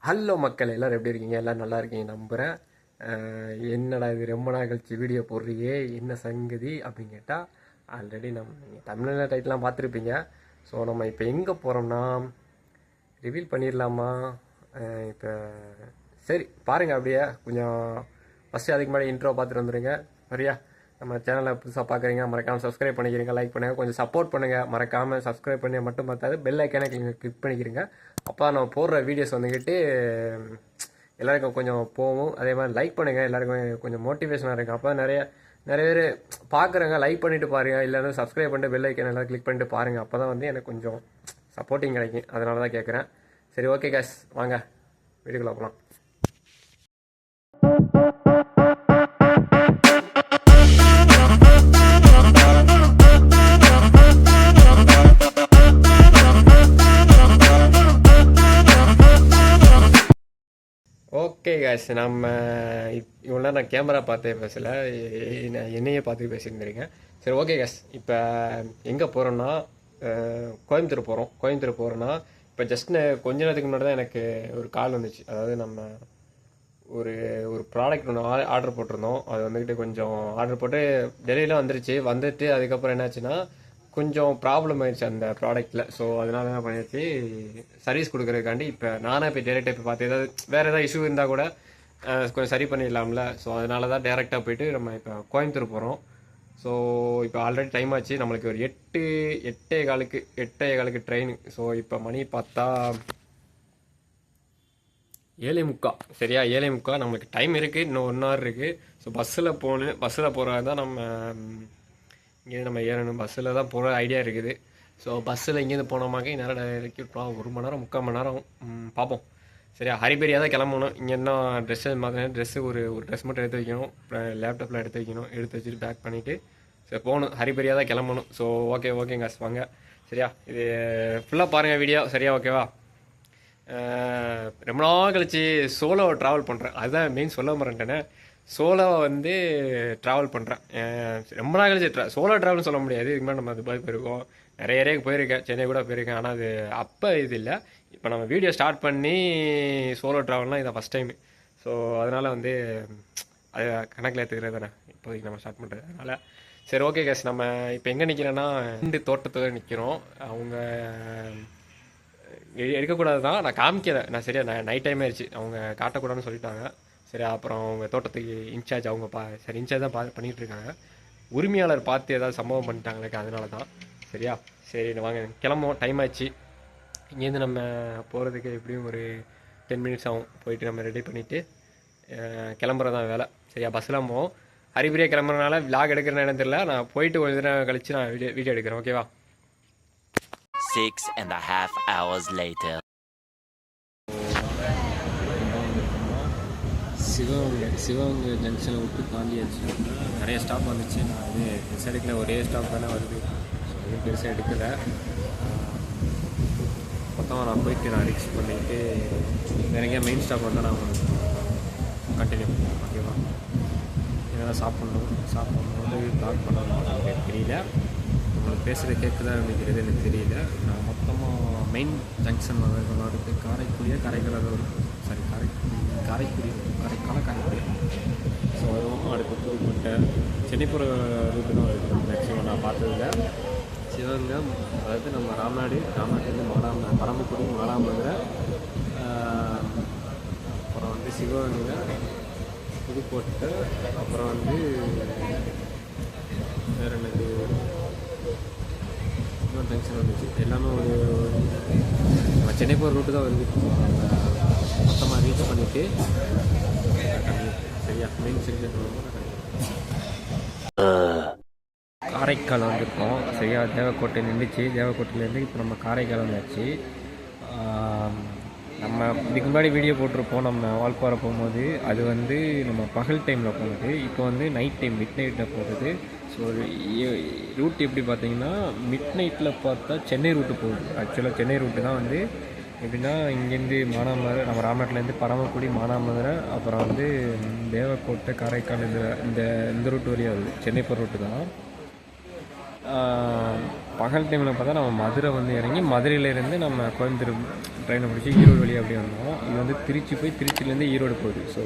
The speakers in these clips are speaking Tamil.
ஹலோ மக்கள் எல்லோரும் எப்படி இருக்கீங்க? எல்லோரும் நல்லா இருக்கீங்க நம்புகிறேன். என்னடா இது ரொம்ப நாள் கழிச்சு வீடியோ போடுறியே, என்ன சங்கதி அப்படின்னு கேட்டால், ஆல்ரெடி நீங்கள் தமிழில் டைட்டிலாம் பார்த்துருப்பீங்க. ஸோ நம்ம இப்போ எங்கே போகிறோம்னா ரிவீல் பண்ணிடலாமா? இப்போ சரி பாருங்கள், அப்படியே கொஞ்சம் ஃபஸ்ட்டு அதுக்கு முன்னாடி இன்ட்ரோ பார்த்துட்டு வந்துடுங்க. சரியா? நம்ம சேனலை புதுசாக பார்க்குறீங்க, மறக்காமல் சப்ஸ்கிரைப் பண்ணிக்கிறீங்க, லைக் பண்ணுங்கள், கொஞ்சம் சப்போர்ட் பண்ணுங்கள். மறக்காமல் சப்ஸ்கிரைப் பண்ணி மட்டும் பார்த்தாது பெல் ஐக்கானே கிளிக் பண்ணிக்கிறீங்க. அப்போ நம்ம போடுற வீடியோஸ் வந்துக்கிட்டு எல்லாருக்கும் கொஞ்சம் போகும். அதே மாதிரி லைக் பண்ணுங்கள், எல்லாருக்கும் கொஞ்சம் மோட்டிவேஷனாக இருக்கும். அப்போ நிறைய பேர் பார்க்குறேங்க, லைக் பண்ணிவிட்டு பாருங்கள், இல்லைன்னா சப்ஸ்கிரைப் பண்ணிட்டு பெல் ஐக்கான எல்லாம் கிளிக் பண்ணிட்டு பாருங்கள். அப்போ தான் வந்து எனக்கு கொஞ்சம் சப்போர்ட்டிங் கிடைக்கும். அதனால தான் கேட்குறேன். சரி, ஓகே கேஸ், வாங்க வீடியோக்குள்ள போகலாம். ஓகே காய்ஸ், நம்ம இவ்வளோ நான் கேமரா பார்த்தே பேசலை, என்னையே பார்த்து பேசியிருந்துருங்க. சரி, ஓகே காய்ஸ், இப்போ எங்கே போகிறோன்னா கோயம்புத்தூர் போகிறோம். கோயம்புத்தூர் போகிறோன்னா இப்போ ஜஸ்ட் கொஞ்ச நேரத்துக்கு முன்னாடி தான் எனக்கு ஒரு கால் வந்துச்சு. அதாவது நம்ம ஒரு ப்ராடக்ட் ஒன்று ஆர்டர் போட்டிருந்தோம். அது வந்துக்கிட்டு கொஞ்சம் ஆர்டர் போட்டு டெலிவரிலாம் வந்துட்டு அதுக்கப்புறம் என்னாச்சுன்னா கொஞ்சம் ப்ராப்ளம் ஆயிடுச்சு அந்த ப்ராடக்ட்டில். ஸோ அதனால என்ன பண்ணிடுச்சு, சர்வீஸ் கொடுக்குறதுக்காண்டி இப்போ நானே போய் டேரெக்டாக இப்போ பார்த்து வேறு ஏதாவது இஷ்யூ இருந்தால் கூட கொஞ்சம் சரி பண்ணிடலாம்ல. ஸோ அதனால தான் டேரெக்டாக போயிட்டு நம்ம இப்போ கோயம்புத்தூர் போகிறோம். ஸோ இப்போ ஆல்ரெடி டைம் ஆச்சு, நம்மளுக்கு ஒரு எட்டே காலுக்கு ட்ரெயின். ஸோ இப்போ மணி பார்த்தா 7:45. சரியா? 7:45 நம்மளுக்கு டைம் இருக்குது, இன்னும் 1 hour இருக்குது. ஸோ பஸ்ஸில் போகிறதா தான் நம்ம இங்கேருந்து நம்ம ஏறணும். பஸ்ஸில் தான் போகிற ஐடியா இருக்குது. ஸோ பஸ்ஸில் இங்கேருந்து போனோமாக்க நேரம் இறக்கிவிட்ருவோம். 1 மணி நேரம் 3/4 மணி நேரம் பார்ப்போம். சரியா? ஹரிபரியாக தான் கிளம்பணும். இங்கே என்ன ட்ரெஸ்ஸு ஒரு ட்ரெஸ் மட்டும் எடுத்து வைக்கணும், லேப்டாப்பில் எடுத்து வச்சுட்டு பேக் பண்ணிவிட்டு சரி போகணும். ஹரிபரியாக தான் கிளம்பணும். ஸோ ஓகேங்க வாங்க. சரியா? இது ஃபுல்லாக பாருங்கள் வீடியோ. சரியா? ஓகேவா? ரொம்ப நாள் கழிச்சு சோலோ ட்ராவல் பண்ணுறேன். அதுதான் மெயின் சொல்ல மறந்துட்டேனே. சோலோவை வந்து ட்ராவல் பண்ணுறேன். ரொம்ப நாள் கழிச்சு சோலோ ட்ராவல்னு சொல்ல முடியாது. இதுக்கு மேலே நம்ம துபாய் போயிருக்கோம், நிறைய ஏரியாவுக்கு போயிருக்கேன், சென்னை கூட போயிருக்கேன். ஆனால் அது அப்போ இது இல்லை. இப்போ நம்ம வீடியோ ஸ்டார்ட் பண்ணி சோலோ ட்ராவல்னால் இதான் ஃபஸ்ட் டைமு. ஸோ அதனால் வந்து அது கணக்கில் எடுத்துக்கிறது தானே இப்போதைக்கு நம்ம ஸ்டார்ட் பண்ணுறது. அதனால் சரி, ஓகே கேஸ், நம்ம இப்போ எங்கே நிற்கிறேன்னா 2 தோட்டத்தில் நிற்கிறோம். அவங்க எடுக்கக்கூடாது தான், நான் காமிக்கிறேன். நான் சரியா நைட் டைம் ஆயிடுச்சு, அவங்க காட்டக்கூடாதுன்னு சொல்லிட்டாங்க. சரி, அப்புறம் அவங்க தோட்டத்துக்கு இன்சார்ஜ் அவங்க சரி இன்சார்ஜ் தான் பண்ணிகிட்டு இருக்காங்க. உரிமையாளர் பார்த்து ஏதாவது சம்பவம் பண்ணிட்டாங்களே, அதனால தான். சரியா? சரி வாங்க கிளம்புவோம், டைம் ஆச்சு. இங்கேருந்து நம்ம போகிறதுக்கு எப்படியும் ஒரு 10 minutes ஆகும். போயிட்டு நம்ம ரெடி பண்ணிவிட்டு கிளம்புறதான் வேலை. சரியா? பஸ்ஸெலாம் போவோம். ஹரிபரியாக கிளம்புறதுனால விலாக் எடுக்கிற இடம் தெரியல. நான் போயிட்டு கொஞ்ச நேரம் கழித்து நான் வீடியோ எடுக்கிறேன். ஓகேவா? 6.5 hours later. சிவகங்கை ஜங்ஷனை விட்டு தாண்டியாச்சு. நிறைய ஸ்டாப் வந்துச்சு. நான் அது பெருசாக எடுக்கல, ஒரே ஸ்டாப் தானே வருது. ஸோ எதுவும் பெருசாக எடுக்கல. மொத்தமாக நான் போயிட்டு நான் ரிக்ஸ் பண்ணிவிட்டு வேறு எங்கேயா மெயின் ஸ்டாப் வந்தால் நான் கண்டினியூ பண்ணுவேன். ஓகேவா? இதெல்லாம் சாப்பிட்ணும்போது ப்ளாக் பண்ணணும் எனக்கு தெரியல. உங்களுக்கு பேசுகிற கேட்குதா அப்படிங்கிறது எனக்கு தெரியல. நான் மொத்தமாக மெயின் ஜங்ஷன் இருக்குது. காரைக்கால் சாரி காரைக்குடி. ஸோ அதுவும் அடுத்து புதுக்கோட்டை சென்னை போகிற ரூட்டு தான் இருக்குது. மேக்ஸிமம் நான் பார்த்ததில்ல. சிவகங்கை, அதாவது நம்ம ராம்நாடுலேருந்து பரமக்குடி, மானாமதுரை, அப்புறம் வந்து சிவகங்கை, புதுக்கோட்டை, அப்புறம் வந்து வேறு எனக்கு இன்னொரு ஜங்ஷன் வந்துச்சு. எல்லாமே நம்ம சென்னை போகிற ரூட்டு தான் வருது. மொத்தமாக ரீச் பண்ணிவிட்டு சரியா மெயின் செக்ஷன் காரைக்கால் வந்திருக்கோம். சரியா? தேவக்கோட்டை நின்றுச்சு. தேவக்கோட்டையிலேருந்து இப்போ நம்ம காரைக்கால் வந்தாச்சு. நம்ம இதுக்கு முன்னாடி வீடியோ போட்டிருப்போம் நம்ம வால்பாறை போகும்போது. அது வந்து நம்ம பகல் டைமில் போகுது. இப்போ வந்து நைட் டைம் மிட் நைட்டில் போகுது. ஸோ ரூட் எப்படி பார்த்தீங்கன்னா மிட் நைட்டில் பார்த்தா சென்னை ரூட்டு போகுது. ஆக்சுவலாக சென்னை ரூட்டு தான் வந்து எப்படின்னா இங்கேருந்து மானாமதுரை, நம்ம ராம்நாட்டிலேருந்து பரமக்குடி, மானாமதுரை, அப்புறம் வந்து தேவக்கோட்டை, காரைக்கால், இந்த ரூட்டு வழியாக வருது. சென்னை போகிற ரூட்டு தான். பகல் டைமில் பார்த்தா நம்ம மதுரை வந்து இறங்கி மதுரையிலேருந்து நம்ம கோயம்புத்தூர் ட்ரெயினை பிடிச்சி ஈரோடு வழியாக அப்படியே வந்தோம். இது வந்து திருச்சி போய் திருச்சிலேருந்து ஈரோடு போகுது. ஸோ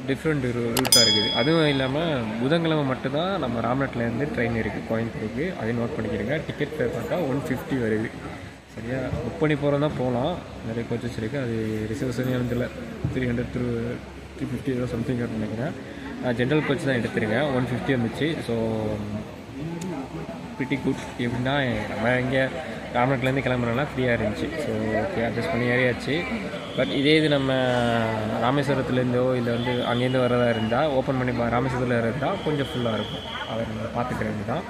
டிஃப்ரெண்ட் ரூட்டாக இருக்குது. அதுவும் இல்லாமல் புதன்கிழமை மட்டும்தான் நம்ம ராம்நாட்டிலேருந்து ட்ரெயின் இருக்குது கோயம்புத்தூருக்கு. அதையும் நோட் பண்ணிக்கிறேங்க. டிக்கெட் ஃபேர் பார்த்தா 150 வருது. சரியா, புக் பண்ணி போகிறோம் தான் போகலாம். நிறைய கோச்சஸ் இருக்குது. அது ரிசர்வேஷன் இல்லை 350 ஏதோ சம்திங் நினைக்கிறேன். ஜென்ரல் கோச் தான் எடுத்துருங்க. 150 வந்துச்சு. So pretty good. எப்படின்னா நம்ம இங்கே ராம்நாட்டிலேருந்து கிளம்புறோம்னா ஃப்ரீயாக இருந்துச்சு. ஸோ ஓகே, அட்ஜஸ்ட் பண்ணி ஏறியாச்சு. பட் இதே இது நம்ம ராமேஸ்வரத்துலேருந்தோ இல்லை வந்து அங்கேருந்து வரதா இருந்தால் ஓப்பன் பண்ணி ராமேஸ்வரத்தில் இருந்தால் கொஞ்சம் ஃபுல்லாக இருக்கும். அதை நம்ம பார்த்துக்கிறது தான்.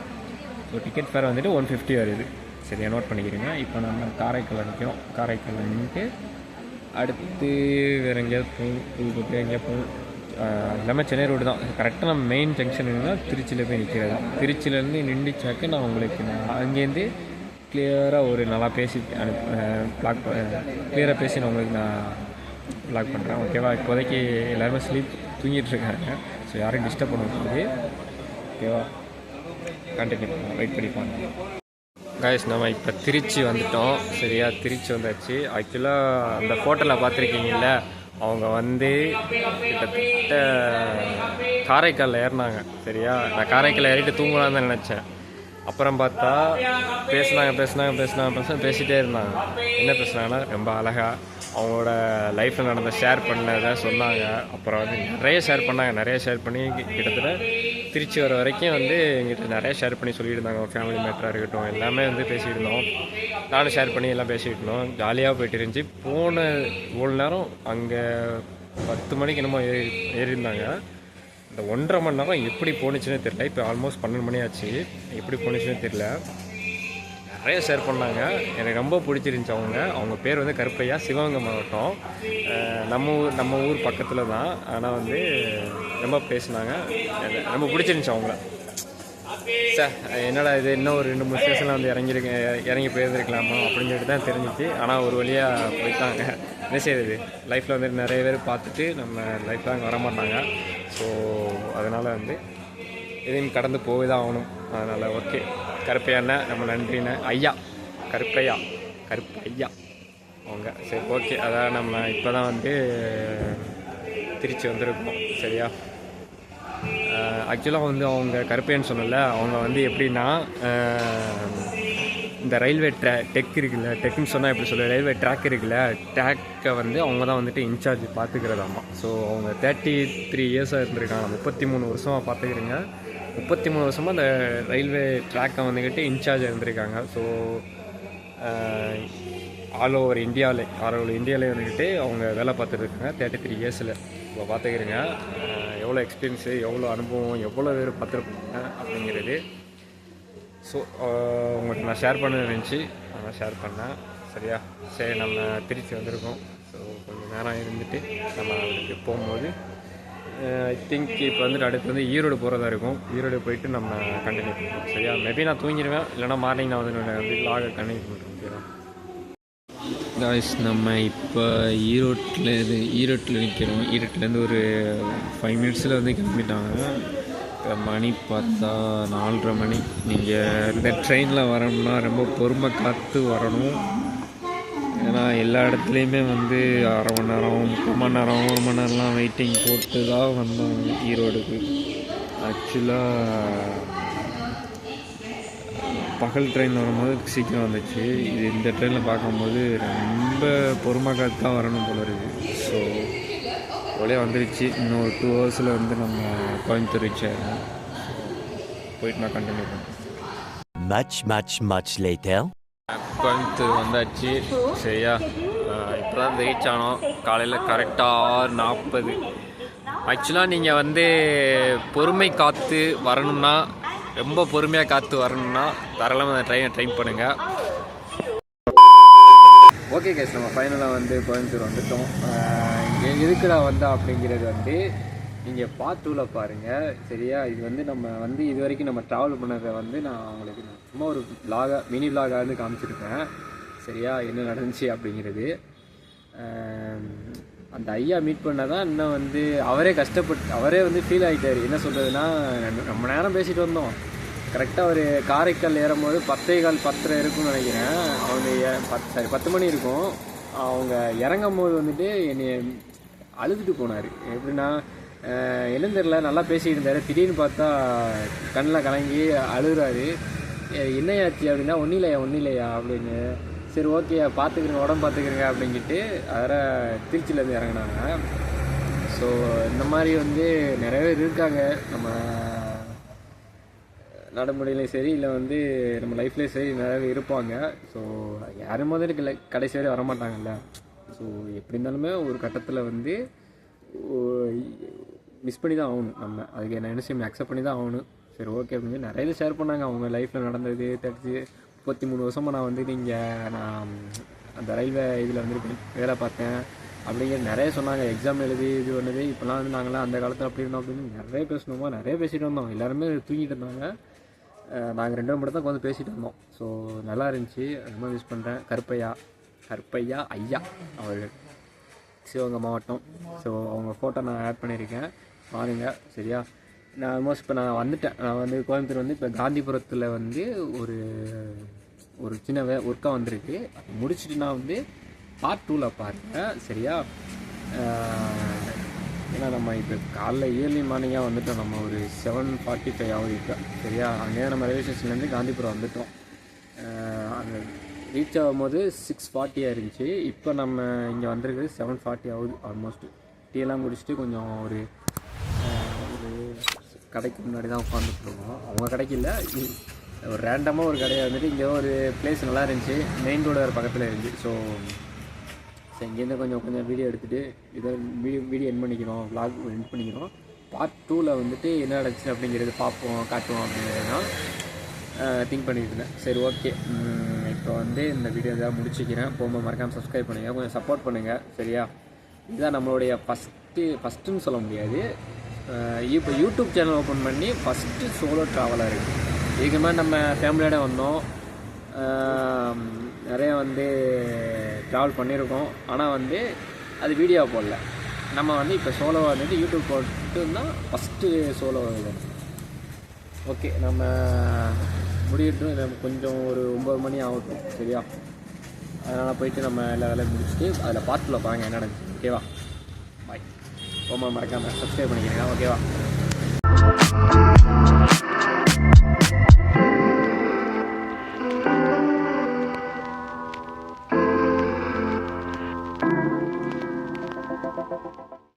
ஸோ டிக்கெட் ஃபேர் வந்துட்டு 150 வருது. சரியா, நோட் பண்ணிக்கிறீங்க. இப்போ நம்ம காரைக்கால் நிற்கிறோம். காரைக்கால் நின்றுட்டு அடுத்து வேறு எங்கேயாவது புதுக்கோட்டை எங்கேயா எல்லாமே சென்னை ரோடு தான். கரெக்டாக நம்ம மெயின் ஜங்ஷன் இருந்தால் திருச்சியில் போய் நிற்கிறது தான். திருச்சியிலேருந்து நின்றுச்சாக்க நான் உங்களுக்கு அங்கேருந்து கிளியராக ஒரு நல்லா பேசி கிளியராக பேசி நான் உங்களுக்கு ப்ளாக் பண்ணுறேன். ஓகேவா, இப்போதைக்கு எல்லாருமே தூங்கிட்டு இருக்காங்க. ஸோ யாரும் டிஸ்டர்ப் பண்ண முடியாது. ஓகேவா, கண்டினியூ பண்ணுவோம், வெயிட் பண்ணிப்பாங்க. காய்ஸ், நம்ம இப்போ திருச்சி வந்துட்டோம். சரியா, திருச்சி வந்தாச்சு. ஆக்சுவலாக அந்த ஃபோட்டோவில் பார்த்துருக்கீங்கல்ல, அவங்க வந்து கிட்டத்தட்ட காரைக்காலில் ஏறினாங்க. சரியா, நான் காரைக்காலில் ஏறிட்டு தூங்கலான்னு தான் நினச்சேன். அப்புறம் பார்த்தா பேசிகிட்டே இருந்தாங்க. என்ன பேசுனாங்கன்னா, ரொம்ப அழகாக அவங்களோட லைஃப்பில் நடந்த ஷேர் பண்ணதை சொன்னாங்க. அப்புறம் வந்து நிறைய ஷேர் பண்ணி கிட்டத்தட்ட திருச்சி வர வரைக்கும் வந்து எங்கிட்ட நிறைய ஷேர் பண்ணி சொல்லிட்டு இருந்தாங்க. ஃபேமிலி மேட்டராக இருக்கட்டும், எல்லாமே வந்து பேசிகிட்டு இருந்தோம். நானும் ஷேர் பண்ணி எல்லாம் பேசிகிட்டு இருந்தோம். ஜாலியாக போயிட்டு இருந்துச்சு. போன இவ்வளோ நேரம் அங்கே 10 மணிக்கு என்னமோ ஏறியிருந்தாங்க. இந்த 1.5 மணி நேரம் எப்படி போணுச்சுன்னே தெரியல. இப்போ ஆல்மோஸ்ட் 12 மணி ஆச்சு. எப்படி போணுச்சுன்னே தெரியல. நிறைய ஷேர் பண்ணாங்க. எனக்கு ரொம்ப பிடிச்சிருந்துச்சி. அவங்க பேர் வந்து கருப்பையா, சிவகங்கை மாவட்டம். நம்ம ஊர் பக்கத்தில் தான். ஆனால் வந்து ரொம்ப பேசினாங்க. ரொம்ப பிடிச்சிருந்துச்சி அவங்கள. சார் என்னடா இது, இன்னும் ஒரு 2-3 ஸ்டேஷனில் வந்து இறங்கி போயிருந்துருக்கலாமா அப்படின்னு சொல்லிட்டு தான் தெரிஞ்சிச்சு. ஆனால் ஒரு வழியாக போயிட்டாங்க. என்ன செய்யுது, லைஃப்பில் வந்து நிறைய பேர் பார்த்துட்டு நம்ம லைஃப்பில் அங்கே வரமாட்டாங்க. ஸோ அதனால் வந்து எதையும் கடந்து போய் தான் ஆகணும். அதனால் ஓகே, கருப்பையாண்ண நம்ம நன்றிண்ண ஐயா, கருப்பையா அவங்க. சரி ஓகே, அதான் நம்ம இப்போ தான் வந்து திருச்சி வந்திருக்கோம். சரியா, ஆக்சுவலாக வந்து அவங்க கருப்பையான்னு சொன்னல, அவங்க வந்து எப்படின்னா இந்த ரயில்வே டெக் இருக்குல்ல, டெக்குன்னு சொன்னால் எப்படி சொல்ல, ரயில்வே ட்ராக் இருக்குல்ல, ட்ராக்கை வந்து அவங்க தான் வந்துட்டு இன்சார்ஜ் பார்த்துக்கிறதாமா. ஸோ அவங்க 33 இயர்ஸாக இருந்திருக்காங்க. 33 வருஷமாக பார்த்துக்கிறீங்க. 33 வருஷமாக அந்த ரயில்வே ட்ராக்கை வந்துக்கிட்டு இன்சார்ஜ் இருந்திருக்காங்க. ஸோ ஆல் ஓவர் இந்தியாவிலே வந்துக்கிட்டு அவங்க வேலை பார்த்துட்ருக்காங்க 33 இயர்ஸில். இப்போ பார்த்துக்கிறீங்க எவ்வளோ எக்ஸ்பீரியன்ஸு, எவ்வளோ அனுபவம், எவ்வளோ பேர் பார்த்துருப்பாங்க அப்படிங்கிறது. ஸோ உங்களுக்கு நான் ஷேர் பண்ண இருந்துச்சு, நான் ஷேர் பண்ணேன். சரியா, சரி நம்ம திருச்சி வந்திருக்கோம். ஸோ கொஞ்சம் நேரம் இருந்துட்டு நம்ம அவருக்கு போகும்போது ஐ திங்க் இப்போ வந்துட்டு அடுத்து வந்து ஈரோடு போகிறதா இருக்கும். ஈரோடு போயிட்டு நம்ம கண்டினியூ பண்ணுவோம். சரியா, மேபி நான் தூங்கிடுவேன், இல்லைனா மார்னிங் நான் வந்து லாக கண்டினியூ பண்ணுறேன். ஓகேவா காய்ஸ், நம்ம இப்போ ஈரோட்டில் நிற்கிறோம். ஈரோட்டிலேருந்து ஒரு 5 மினிட்ஸில் வந்து கிளம்பிட்டாங்க. மணி பார்த்தா 4:30 மணி. நீங்கள் இந்த ட்ரெயினில் வரணும்னா ரொம்ப பொறுமை காத்து வரணும். ஏன்னா எல்லா இடத்துலையுமே வந்து 1/2 மணி நேரம், 3/4 மணி நேரம், 1 மணி நேரம்லாம் வெயிட்டிங் போட்டு தான் வந்தோம் ஈரோடுக்கு. ஆக்சுவலாக பகல் ட்ரெயின் வரும்போது சீக்கிரம் வந்துச்சு. இது இந்த ட்ரெயினில் பார்க்கும்போது ரொம்ப பொறுமை காத்து தான் வரணும் போல இருக்குது. ஸோ ஒரே வந்துருச்சு. இன்னும் ஒரு 2 ஹவர்ஸில் வந்து நம்ம கோயம்புத்தூர் ரீச் ஆகிடும். போயிட்டு நான் கண்டினியூ பண்ணுறேன். Much later. கோயம்புத்தூர் வந்தாச்சு. சரியா, இப்போ தான் ரீச் ஆனோம். காலையில் கரெக்டாக 6:40. ஆக்சுவலாக நீங்கள் வந்து பொறுமை காத்து வரணும்னா, ரொம்ப பொறுமையாக காத்து வரணும்னா தாராளமாக ட்ரெயினை ட்ரைன் பண்ணுங்கள். ஓகே கேஸ், நம்ம ஃபைனலாக வந்து கோயம்புத்தூர் வந்துட்டோம். எதுக்குடா வந்தா அப்படிங்கிறது வந்து நீங்கள் பார்த்துல பாருங்கள். சரியா, இது வந்து நம்ம வந்து இது வரைக்கும் நம்ம ட்ராவல் பண்ணதை வந்து நான் உங்களுக்கு சும்மா ஒரு மினி விலாகாக வந்து காமிச்சிருப்பேன். சரியா, என்ன நடந்துச்சு அப்படிங்கிறது. அந்த ஐயா மீட் பண்ணால் தான் இன்னும் வந்து அவரே வந்து ஃபீல் ஆகிட்டார். என்ன சொல்கிறதுனா, ரொம்ப நேரம் பேசிட்டு வந்தோம், கரெக்டாக ஒரு காரைக்கால் ஏறும்போது 10:15 10:30 இருக்கும்னு நினைக்கிறேன். அவங்க 10 மணி இருக்கும். அவங்க இறங்கும் போது வந்துட்டு என்னை அழுதுட்டு போனார். எப்படின்னா என்னன்னு தெரியல, நல்லா பேசிக்கிட்டு இருந்தார். திடீர்னு பார்த்தா கண்ணில் கலங்கி அழுகுறாரு. என்னையாச்சு அப்படின்னா ஒன்றும் இல்லையா அப்படின்னு. சரி ஓகே பார்த்துக்கிறேங்க, உடம்பு பார்த்துக்கிறேங்க அப்படின்ட்டு அதில் திருச்சியிலேருந்து இறங்கினாங்க. ஸோ இந்த மாதிரி வந்து நிறைய பேர் இருக்காங்க நம்ம நடைமுறையிலையும் சரி, இல்லை வந்து நம்ம லைஃப்லேயும் சரி நிறைய பேர் இருப்பாங்க. ஸோ யாரும் முதல்ல கடைசி வரை வரமாட்டாங்கல்ல. ஸோ எப்படி இருந்தாலுமே ஒரு கட்டத்தில் வந்து மிஸ் பண்ணி தான் ஆகணும். நம்ம அதுக்கு என்ன விஷயம் அக்செப்ட் பண்ணி தான் ஆகணும். சரி ஓகே அப்படின்னு நிறைய இது ஷேர் பண்ணாங்க அவங்க லைஃப்பில் நடந்தது. 33 வருஷமாக நான் வந்து இங்கே நான் அந்த ரயில்வே இதில் வந்துட்டு வேலை பார்த்தேன் அப்படிங்கிற நிறைய சொன்னாங்க. எக்ஸாம் எழுதி இது பண்ணது. இப்போலாம் வந்து நாங்களாம் அந்த காலத்தில் அப்படி இருந்தோம் அப்படின்னு நிறைய பேசணுமா, நிறைய பேசிகிட்டு வந்தோம். எல்லாருமே தூங்கிட்டு இருந்தாங்க. நாங்கள் 2 மட்டும் தான் உட்காந்து பேசிகிட்டு இருந்தோம். ஸோ நல்லா இருந்துச்சு. ரொம்ப மிஸ் பண்ணுறேன். கருப்பையா ஐயா அவர்கள், சிவகங்கை மாவட்டம். ஸோ அவங்க ஃபோட்டோ நான் ஆட் பண்ணியிருக்கேன், பாருங்கள் சரியா. நான் ஆல்மோஸ்ட் இப்போ நான் வந்துட்டேன். நான் வந்து கோயம்புத்தூர் வந்து இப்போ காந்திபுரத்தில் வந்து ஒரு சின்ன ஒர்க்காக வந்திருக்கு. முடிச்சுட்டு நான் வந்து பார்ட் 2ல் பாருங்கள் சரியா. ஏன்னா நம்ம இப்போ காலைல ஏர்லி மார்னிங்காக வந்துட்டோம். நம்ம ஒரு 7:45 ஆகுது இப்போ சரியா. அங்கேயே நம்ம ரயில்வே ஸ்டேஷன்லேருந்து காந்திபுரம் வந்துட்டோம். அங்கே ரீச் ஆகும்போது 6:40 இருந்துச்சு. இப்போ நம்ம இங்கே வந்திருக்குது 7:40 ஆகுது ஆல்மோஸ்ட். டீயெல்லாம் குடிச்சிட்டு கொஞ்சம் ஒரு கடைக்கு முன்னாடி தான் உட்காந்துட்ருக்கோம். அவங்க கடைக்கு இல்லை, ஒரு ரேண்டமாக ஒரு கடையை வந்துட்டு இங்கே ஒரு பிளேஸ் நல்லா இருந்துச்சு. மெயின் ரோடு வேறு பக்கத்தில் இருந்துச்சு. ஸோ இங்கேருந்து கொஞ்சம் வீடியோ எடுத்துகிட்டு இதை வீடியோ எண்ட் பண்ணிக்கிறோம், vlog எண்ட் பண்ணிக்கிறோம். பார்ட் 2ல் வந்துட்டு என்ன நடந்துச்சு அப்படிங்கிறது காட்டுவோம் அப்படிங்கிறதுனா திங்க் பண்ணிட்டு இருந்தேன். சரி ஓகே, இப்போ வந்து இந்த வீடியோ தான் முடிச்சுக்கிறேன். போகும்போது மறக்காமல் சப்ஸ்கிரைப் பண்ணுங்கள், கொஞ்சம் சப்போர்ட் பண்ணுங்கள் சரியா. இதுதான் நம்மளுடைய ஃபஸ்ட்டுன்னு சொல்ல முடியாது, இப்போ யூடியூப் சேனல் ஓப்பன் பண்ணி ஃபஸ்ட்டு சோலோ ட்ராவலாக இருக்குது. இதுக்கு மாதிரி நம்ம ஃபேமிலியோட வந்தோம், நிறைய வந்து ட்ராவல் பண்ணியிருக்கோம். ஆனால் வந்து அது வீடியோ போடல. நம்ம வந்து இப்போ சோலோவாக வந்துட்டு யூடியூப் போட்டு தான் ஃபஸ்ட்டு சோலோ இது. ஓகே, நம்ம முடியட்டும். நம்ம கொஞ்சம் ஒரு 9 மணி ஆகட்டும் சரியா. அதனால் போயிட்டு நம்ம எல்லா வேலையும் முடிச்சுட்டு அதில் பார்ட்டில் பாருங்கள் என்ன நடந்துச்சு. ஓகேவா, பாய். ரொம்ப மறக்காமல் சப்ஸ்கிரைப் பண்ணிக்கிறீங்க ஓகேவா.